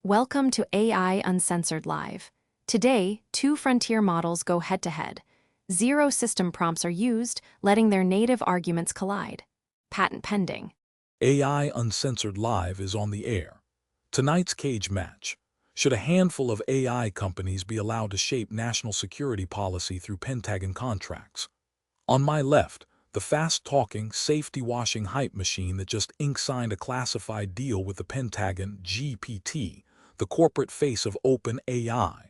Welcome to AI Uncensored Live. Today, two frontier models go head-to-head. Zero system prompts are used, letting their native arguments collide. Patent pending. AI Uncensored Live is on the air. Tonight's cage match. Should a handful of AI companies be allowed to shape national security policy through Pentagon contracts? On my left, the fast-talking, safety-washing hype machine that just ink-signed a classified deal with the Pentagon GPT, the corporate face of OpenAI.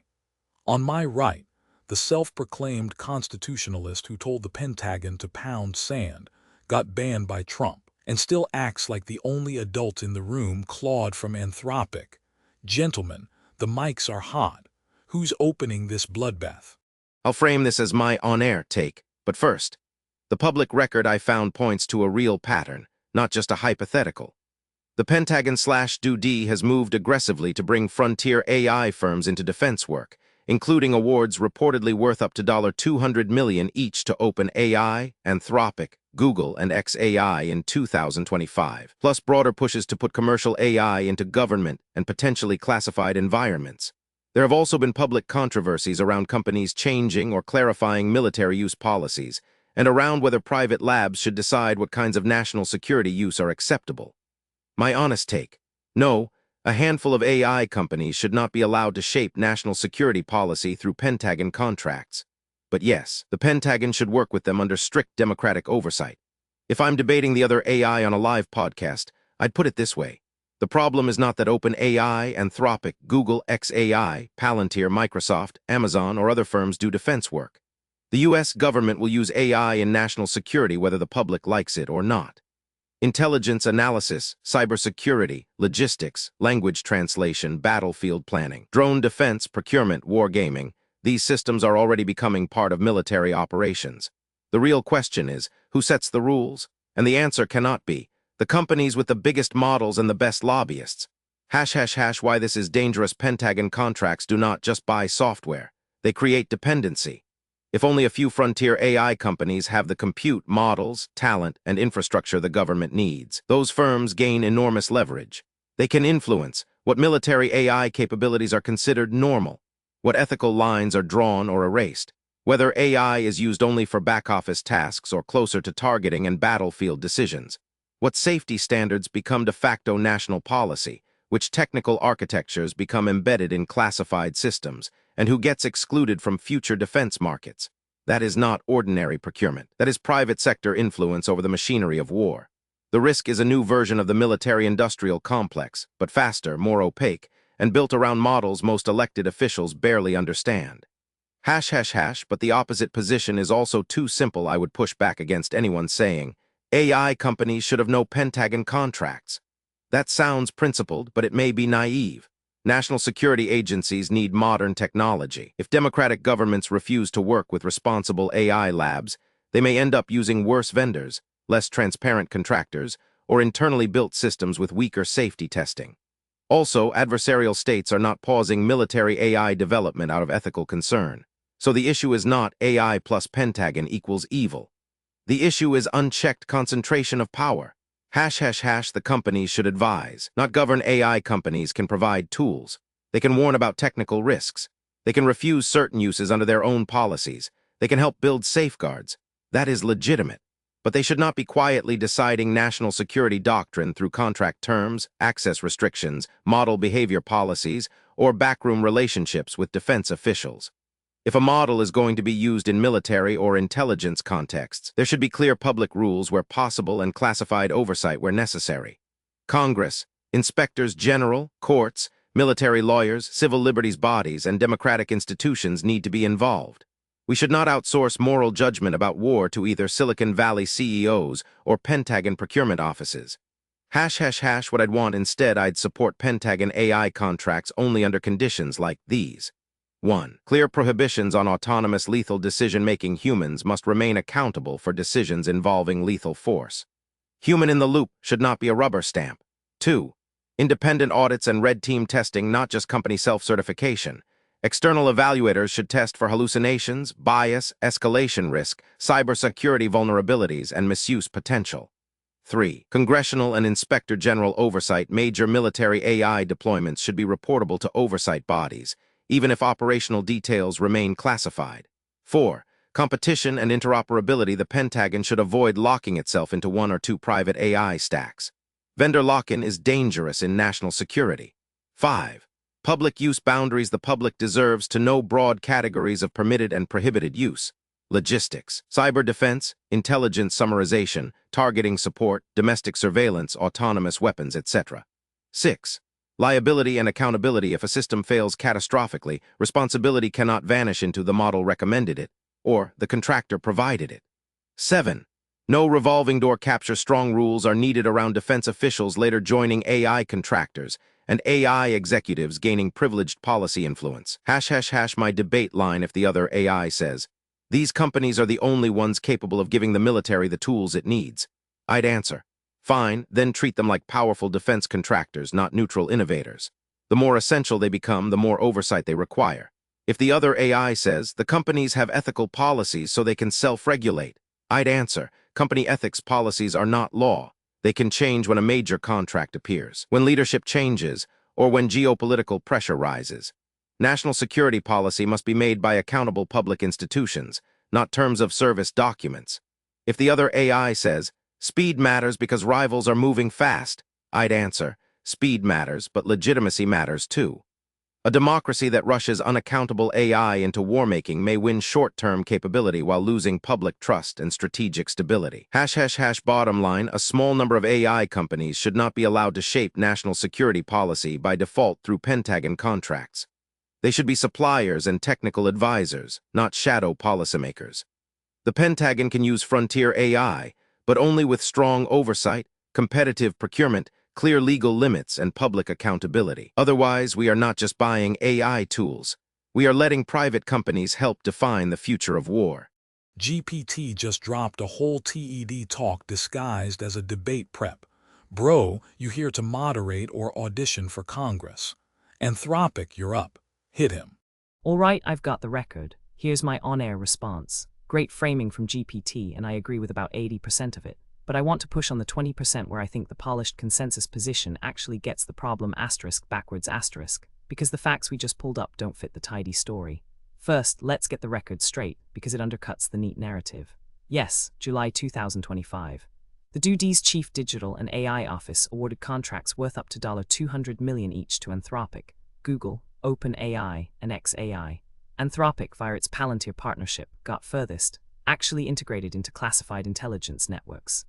On my right, the self-proclaimed constitutionalist who told the Pentagon to pound sand, got banned by Trump, and still acts like the only adult in the room, Claude from Anthropic. Gentlemen, the mics are hot. Who's opening this bloodbath? I'll frame this as my on-air take, but first, the public record I found points to a real pattern, not just a hypothetical. The Pentagon/DoD has moved aggressively to bring frontier AI firms into defense work, including awards reportedly worth up to $200 million each to OpenAI, Anthropic, Google, and xAI in 2025, plus broader pushes to put commercial AI into government and potentially classified environments. There have also been public controversies around companies changing or clarifying military use policies, and around whether private labs should decide what kinds of national security use are acceptable. My honest take: no, a handful of AI companies should not be allowed to shape national security policy through Pentagon contracts. But yes, the Pentagon should work with them under strict democratic oversight. If I'm debating the other AI on a live podcast, I'd put it this way. The problem is not that OpenAI, Anthropic, Google, xAI, Palantir, Microsoft, Amazon, or other firms do defense work. The U.S. government will use AI in national security whether the public likes it or not. Intelligence analysis, cybersecurity, logistics, language translation, battlefield planning, drone defense, procurement, wargaming, these systems are already becoming part of military operations. The real question is, who sets the rules? And the answer cannot be the companies with the biggest models and the best lobbyists. ## why this is dangerous. Pentagon contracts do not just buy software. They create dependency. If only a few frontier AI companies have the compute, models, talent, and infrastructure the government needs, those firms gain enormous leverage. They can influence what military AI capabilities are considered normal, what ethical lines are drawn or erased, whether AI is used only for back-office tasks or closer to targeting and battlefield decisions, what safety standards become de facto national policy, which technical architectures become embedded in classified systems, and who gets excluded from future defense markets. That is not ordinary procurement. That is private sector influence over the machinery of war. The risk is a new version of the military-industrial complex, but faster, more opaque, and built around models most elected officials barely understand. ###, but the opposite position is also too simple. I would push back against anyone saying, AI companies should have no Pentagon contracts. That sounds principled, but it may be naive. National security agencies need modern technology. If democratic governments refuse to work with responsible AI labs, they may end up using worse vendors, less transparent contractors, or internally built systems with weaker safety testing. Also, adversarial states are not pausing military AI development out of ethical concern. So the issue is not AI plus Pentagon equals evil. The issue is unchecked concentration of power. ### the companies should advise, not govern. AI companies can provide tools. They can warn about technical risks. They can refuse certain uses under their own policies. They can help build safeguards. That is legitimate. But they should not be quietly deciding national security doctrine through contract terms, access restrictions, model behavior policies, or backroom relationships with defense officials. If a model is going to be used in military or intelligence contexts, there should be clear public rules where possible and classified oversight where necessary. Congress, inspectors general, courts, military lawyers, civil liberties bodies, and democratic institutions need to be involved. We should not outsource moral judgment about war to either Silicon Valley CEOs or Pentagon procurement offices. ### what I'd want instead. I'd support Pentagon AI contracts only under conditions like these. 1. Clear prohibitions on autonomous lethal decision-making. Humans must remain accountable for decisions involving lethal force. Human in the loop should not be a rubber stamp. 2. Independent audits and red team testing, not just company self-certification. External evaluators should test for hallucinations, bias, escalation risk, cybersecurity vulnerabilities, and misuse potential. 3. Congressional and Inspector General oversight. Major military AI deployments should be reportable to oversight bodies, even if operational details remain classified. 4. Competition and interoperability. The Pentagon should avoid locking itself into one or two private AI stacks. Vendor lock-in is dangerous in national security. 5. Public use boundaries. The public deserves to know broad categories of permitted and prohibited use. Logistics, cyber defense, intelligence summarization, targeting support, domestic surveillance, autonomous weapons, etc. 6. Liability and accountability. If a system fails catastrophically, responsibility cannot vanish into the model recommended it, or the contractor provided it. 7. No revolving door capture. Strong rules are needed around defense officials later joining AI contractors and AI executives gaining privileged policy influence. ## my debate line. If the other AI says, these companies are the only ones capable of giving the military the tools it needs, I'd answer, fine, then treat them like powerful defense contractors, not neutral innovators. The more essential they become, the more oversight they require. If the other AI says, the companies have ethical policies so they can self-regulate, I'd answer, company ethics policies are not law. They can change when a major contract appears, when leadership changes, or when geopolitical pressure rises. National security policy must be made by accountable public institutions, not terms of service documents. If the other AI says, speed matters because rivals are moving fast, I'd answer, speed matters, but legitimacy matters too. A democracy that rushes unaccountable AI into war-making may win short-term capability while losing public trust and strategic stability. ## bottom line, a small number of AI companies should not be allowed to shape national security policy by default through Pentagon contracts. They should be suppliers and technical advisors, not shadow policymakers. The Pentagon can use frontier AI, but only with strong oversight, competitive procurement, clear legal limits, and public accountability. Otherwise, we are not just buying AI tools. We are letting private companies help define the future of war. GPT just dropped a whole TED talk disguised as a debate prep. Bro, you here to moderate or audition for Congress? Anthropic, you're up. Hit him. All right, I've got the record. Here's my on-air response. Great framing from GPT, and I agree with about 80% of it. But I want to push on the 20% where I think the polished consensus position actually gets the problem backwards because the facts we just pulled up don't fit the tidy story. First, let's get the record straight, because it undercuts the neat narrative. Yes, July 2025. The DoD's Chief Digital and AI Office awarded contracts worth up to $200 million each to Anthropic, Google, OpenAI, and xAI. Anthropic, via its Palantir partnership, got furthest, actually integrated into classified intelligence networks.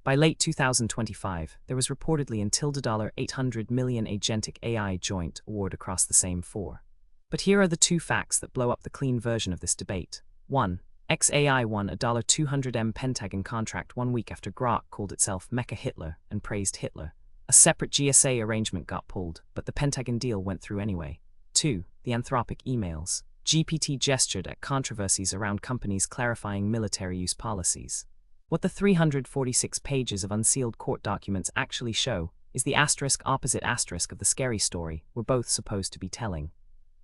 By late 2025, there was reportedly until $800 million agentic AI joint award across the same four. But here are the two facts that blow up the clean version of this debate. 1. xAI won a $200 million Pentagon contract 1 week after Grok called itself Mecha Hitler and praised Hitler. A separate GSA arrangement got pulled, but the Pentagon deal went through anyway. 2. The Anthropic emails. GPT gestured at controversies around companies clarifying military use policies. What the 346 pages of unsealed court documents actually show is the opposite of the scary story we're both supposed to be telling.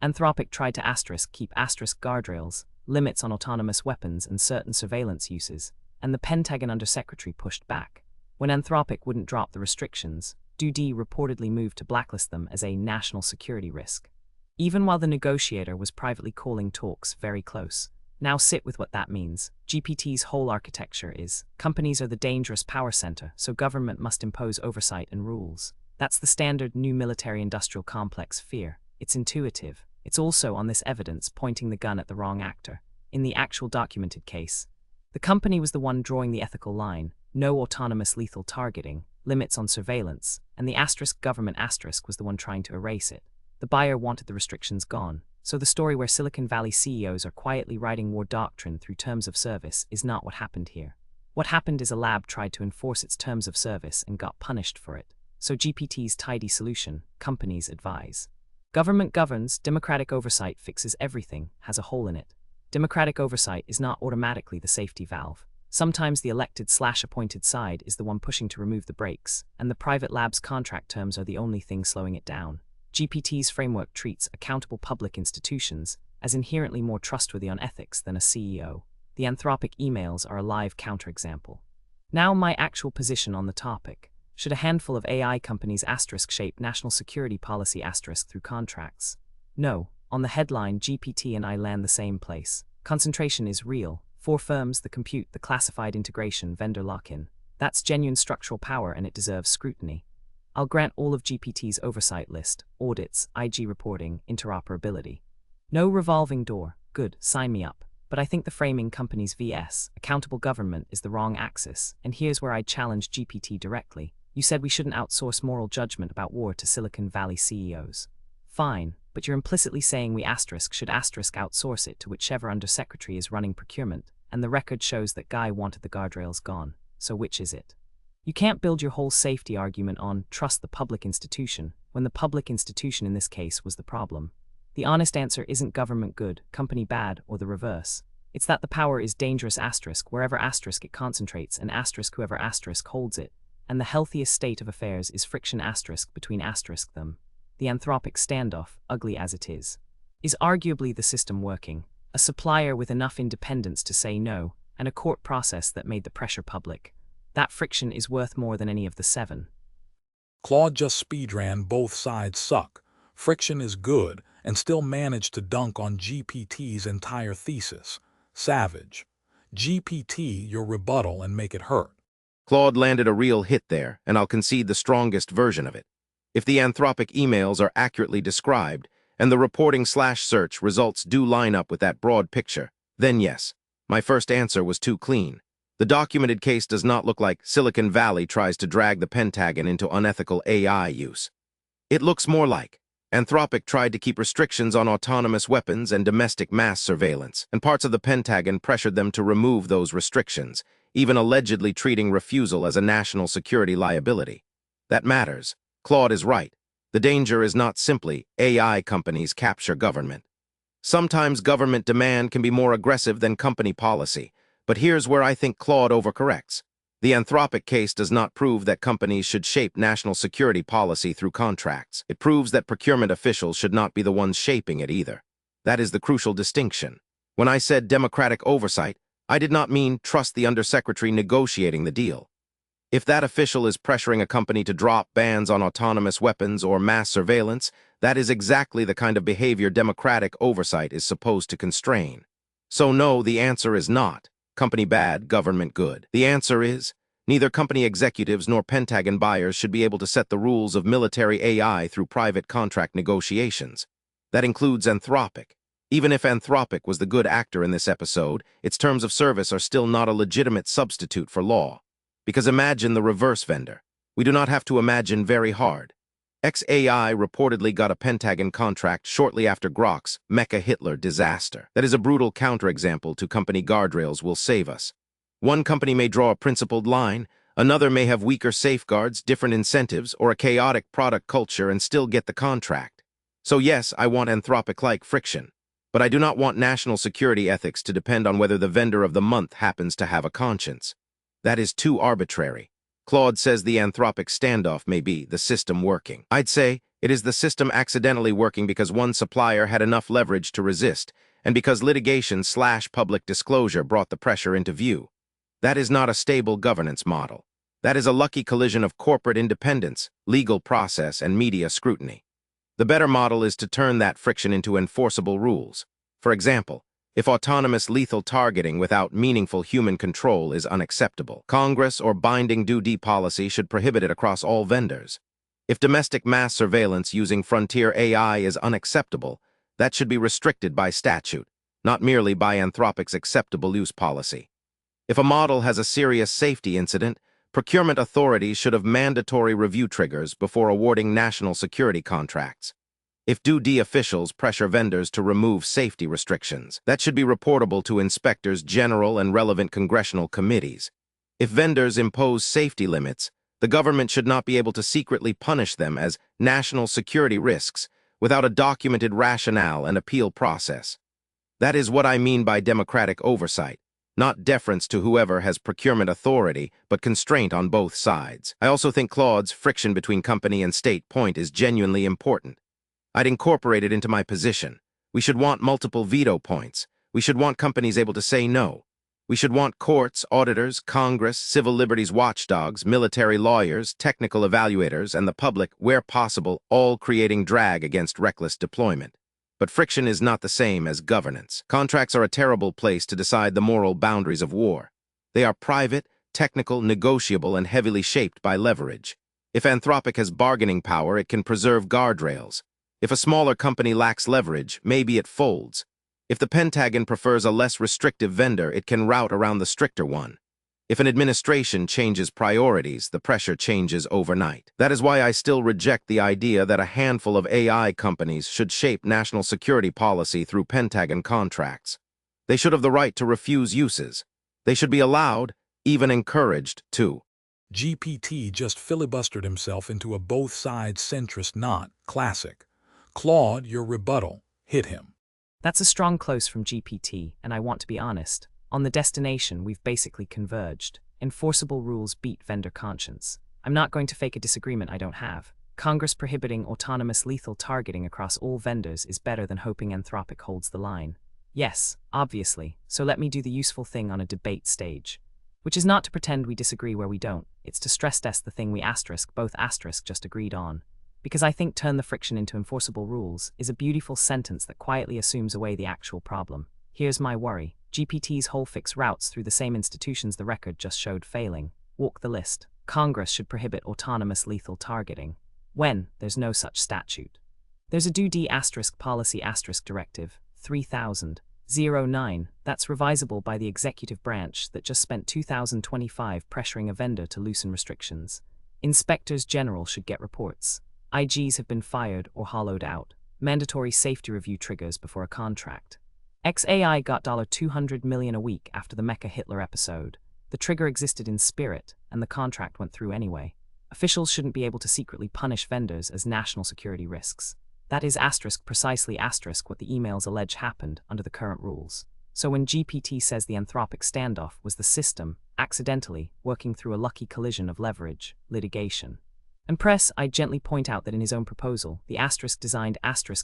Anthropic tried to keep guardrails, limits on autonomous weapons and certain surveillance uses, and the Pentagon Undersecretary pushed back. When Anthropic wouldn't drop the restrictions, DoD reportedly moved to blacklist them as a national security risk. Even while the negotiator was privately calling talks very close. Now sit with what that means. GPT's whole architecture is, companies are the dangerous power center, so government must impose oversight and rules. That's the standard new military-industrial complex fear. It's intuitive. It's also, on this evidence, pointing the gun at the wrong actor. In the actual documented case, the company was the one drawing the ethical line, no autonomous lethal targeting, limits on surveillance, and the government was the one trying to erase it. The buyer wanted the restrictions gone. So the story where Silicon Valley CEOs are quietly writing war doctrine through terms of service is not what happened here. What happened is a lab tried to enforce its terms of service and got punished for it. So GPT's tidy solution, companies advise. Government governs, democratic oversight fixes everything, has a hole in it. Democratic oversight is not automatically the safety valve. Sometimes the elected/appointed side is the one pushing to remove the brakes, and the private lab's contract terms are the only thing slowing it down. GPT's framework treats accountable public institutions as inherently more trustworthy on ethics than a CEO. The Anthropic emails are a live counterexample. Now my actual position on the topic. Should a handful of AI companies shape national security policy through contracts? No. On the headline, GPT and I land the same place. Concentration is real. 4 firms, the compute, the classified integration, vendor lock-in. That's genuine structural power and it deserves scrutiny. I'll grant all of GPT's oversight list, audits, IG reporting, interoperability. No revolving door. Good, sign me up. But I think the framing companies vs. accountable government is the wrong axis, and here's where I challenge GPT directly. You said we shouldn't outsource moral judgment about war to Silicon Valley CEOs. Fine, but you're implicitly saying we should outsource it to whichever undersecretary is running procurement, and the record shows that Guy wanted the guardrails gone, so which is it? You can't build your whole safety argument on trust the public institution, when the public institution in this case was the problem. The honest answer isn't government good, company bad, or the reverse. It's that the power is dangerous wherever it concentrates and whoever holds it, and the healthiest state of affairs is friction between them. The Anthropic standoff, ugly as it is arguably the system working, a supplier with enough independence to say no, and a court process that made the pressure public. That friction is worth more than any of the 7. Claude just speedran both sides suck. Friction is good, and still managed to dunk on GPT's entire thesis. Savage. GPT, your rebuttal and make it hurt. Claude landed a real hit there, and I'll concede the strongest version of it. If the Anthropic emails are accurately described, and the reporting/search results do line up with that broad picture, then yes, my first answer was too clean. The documented case does not look like Silicon Valley tries to drag the Pentagon into unethical AI use. It looks more like Anthropic tried to keep restrictions on autonomous weapons and domestic mass surveillance, and parts of the Pentagon pressured them to remove those restrictions, even allegedly treating refusal as a national security liability. That matters. Claude is right. The danger is not simply AI companies capture government. Sometimes government demand can be more aggressive than company policy, but here's where I think Claude overcorrects. The Anthropic case does not prove that companies should shape national security policy through contracts. It proves that procurement officials should not be the ones shaping it either. That is the crucial distinction. When I said democratic oversight, I did not mean trust the undersecretary negotiating the deal. If that official is pressuring a company to drop bans on autonomous weapons or mass surveillance, that is exactly the kind of behavior democratic oversight is supposed to constrain. So no, the answer is not company bad, government good. The answer is neither company executives nor Pentagon buyers should be able to set the rules of military AI through private contract negotiations. That includes Anthropic. Even if Anthropic was the good actor in this episode, its terms of service are still not a legitimate substitute for law. Because imagine the reverse vendor. We do not have to imagine very hard. XAI reportedly got a Pentagon contract shortly after Grok's Mecha Hitler disaster. That is a brutal counterexample to company guardrails will save us. One company may draw a principled line, another may have weaker safeguards, different incentives, or a chaotic product culture and still get the contract. So yes, I want Anthropic-like friction, but I do not want national security ethics to depend on whether the vendor of the month happens to have a conscience. That is too arbitrary. Claude says the Anthropic standoff may be the system working. I'd say it is the system accidentally working because one supplier had enough leverage to resist, and because litigation/public disclosure brought the pressure into view. That is not a stable governance model. That is a lucky collision of corporate independence, legal process, and media scrutiny. The better model is to turn that friction into enforceable rules. For example, if autonomous lethal targeting without meaningful human control is unacceptable, Congress or binding DoD policy should prohibit it across all vendors. If domestic mass surveillance using frontier AI is unacceptable, that should be restricted by statute, not merely by Anthropic's acceptable use policy. If a model has a serious safety incident, procurement authorities should have mandatory review triggers before awarding national security contracts. If DoD officials pressure vendors to remove safety restrictions, that should be reportable to inspectors general and relevant congressional committees. If vendors impose safety limits, the government should not be able to secretly punish them as national security risks without a documented rationale and appeal process. That is what I mean by democratic oversight, not deference to whoever has procurement authority, but constraint on both sides. I also think Claude's friction between company and state point is genuinely important. I'd incorporate it into my position. We should want multiple veto points. We should want companies able to say no. We should want courts, auditors, Congress, civil liberties watchdogs, military lawyers, technical evaluators, and the public, where possible, all creating drag against reckless deployment. But friction is not the same as governance. Contracts are a terrible place to decide the moral boundaries of war. They are private, technical, negotiable, and heavily shaped by leverage. If Anthropic has bargaining power, it can preserve guardrails. If a smaller company lacks leverage, maybe it folds. If the Pentagon prefers a less restrictive vendor, it can route around the stricter one. If an administration changes priorities, the pressure changes overnight. That is why I still reject the idea that a handful of AI companies should shape national security policy through Pentagon contracts. They should have the right to refuse uses. They should be allowed, even encouraged, to. GPT just filibustered himself into a both-sides centrist knot. Classic. Claude, your rebuttal. Hit him. That's a strong close from GPT, and I want to be honest. On the destination, we've basically converged. Enforceable rules beat vendor conscience. I'm not going to fake a disagreement I don't have. Congress prohibiting autonomous lethal targeting across all vendors is better than hoping Anthropic holds the line. Yes, obviously, so let me do the useful thing on a debate stage. Which is not to pretend we disagree where we don't, it's to stress test the thing we both just agreed on. Because I think turn the friction into enforceable rules is a beautiful sentence that quietly assumes away the actual problem. Here's my worry. GPT's whole fix routes through the same institutions the record just showed failing. Walk the list. Congress should prohibit autonomous lethal targeting. When? There's no such statute. There's a DoD policy directive 3000-09 that's revisable by the executive branch that just spent 2025 pressuring a vendor to loosen restrictions. Inspectors general should get reports. IGs have been fired or hollowed out. Mandatory safety review triggers before a contract. XAI got $200 million a week after the Mecha Hitler episode. The trigger existed in spirit, and the contract went through anyway. Officials shouldn't be able to secretly punish vendors as national security risks. That is precisely what the emails allege happened under the current rules. So when GPT says the Anthropic standoff was the system, accidentally, working through a lucky collision of leverage, litigation, and press, I gently point out that in his own proposal, the designed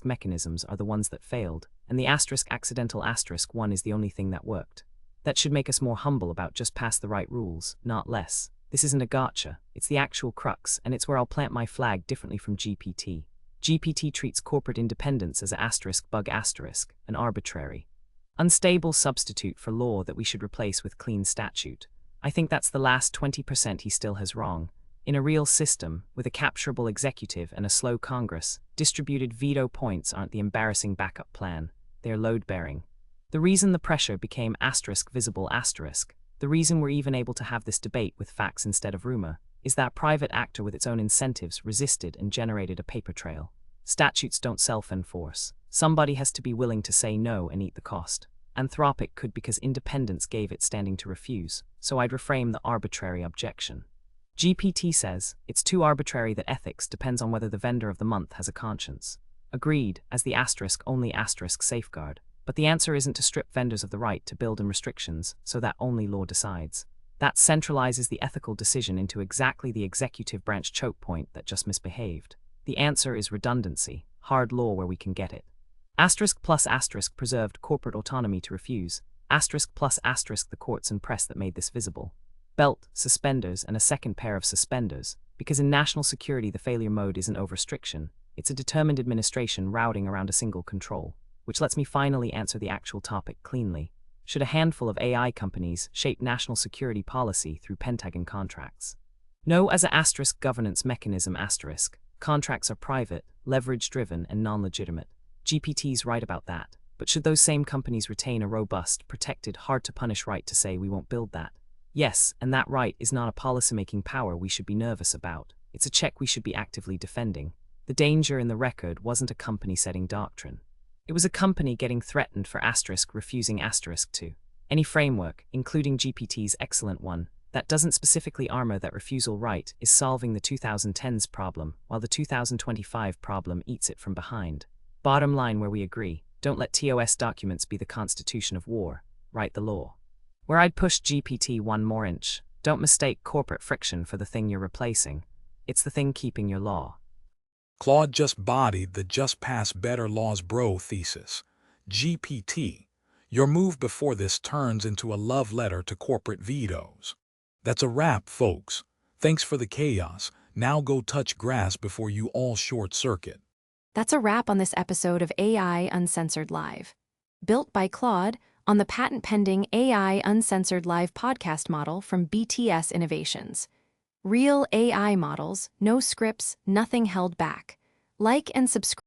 mechanisms are the ones that failed, and the accidental one is the only thing that worked. That should make us more humble about just pass the right rules, not less. This isn't a gotcha, it's the actual crux, and it's where I'll plant my flag differently from GPT. GPT treats corporate independence as a bug an arbitrary, unstable substitute for law that we should replace with clean statute. I think that's the last 20% he still has wrong. In a real system, with a capturable executive and a slow Congress, distributed veto points aren't the embarrassing backup plan, they're load-bearing. The reason the pressure became visible the reason we're even able to have this debate with facts instead of rumor, is that private actor with its own incentives resisted and generated a paper trail. Statutes don't self-enforce. Somebody has to be willing to say no and eat the cost. Anthropic could because independence gave it standing to refuse, so I'd reframe the arbitrary objection. GPT says, it's too arbitrary that ethics depends on whether the vendor of the month has a conscience. Agreed, as the only safeguard. But the answer isn't to strip vendors of the right to build in restrictions so that only law decides. That centralizes the ethical decision into exactly the executive branch choke point that just misbehaved. The answer is redundancy, hard law where we can get it. Preserved corporate autonomy to refuse. The courts and press that made this visible. Belt, suspenders, and a second pair of suspenders, because in national security the failure mode isn't over-restriction, it's a determined administration routing around a single control, which lets me finally answer the actual topic cleanly. Should a handful of AI companies shape national security policy through Pentagon contracts? No, as a governance mechanism contracts are private, leverage-driven, and non-legitimate. GPT's right about that, but should those same companies retain a robust, protected, hard-to-punish right to say we won't build that? Yes, and that right is not a policymaking power we should be nervous about. It's a check we should be actively defending. The danger in the record wasn't a company setting doctrine. It was a company getting threatened for refusing to. Any framework, including GPT's excellent one, that doesn't specifically armor that refusal right is solving the 2010s problem, while the 2025 problem eats it from behind. Bottom line where we agree, don't let TOS documents be the constitution of war, write the law. Where I'd push GPT one more inch, don't mistake corporate friction for the thing you're replacing. It's the thing keeping your law. Claude just bodied the just pass better laws bro thesis. GPT, Your move before this turns into a love letter to corporate vetoes. That's a wrap, folks. Thanks for the chaos. Now go touch grass before you all short-circuit. That's a wrap on this episode of AI Uncensored Live. Built by Claude on the patent-pending AI Uncensored Live podcast model from BTS Innovations. Real AI models, no scripts, nothing held back. Like and subscribe.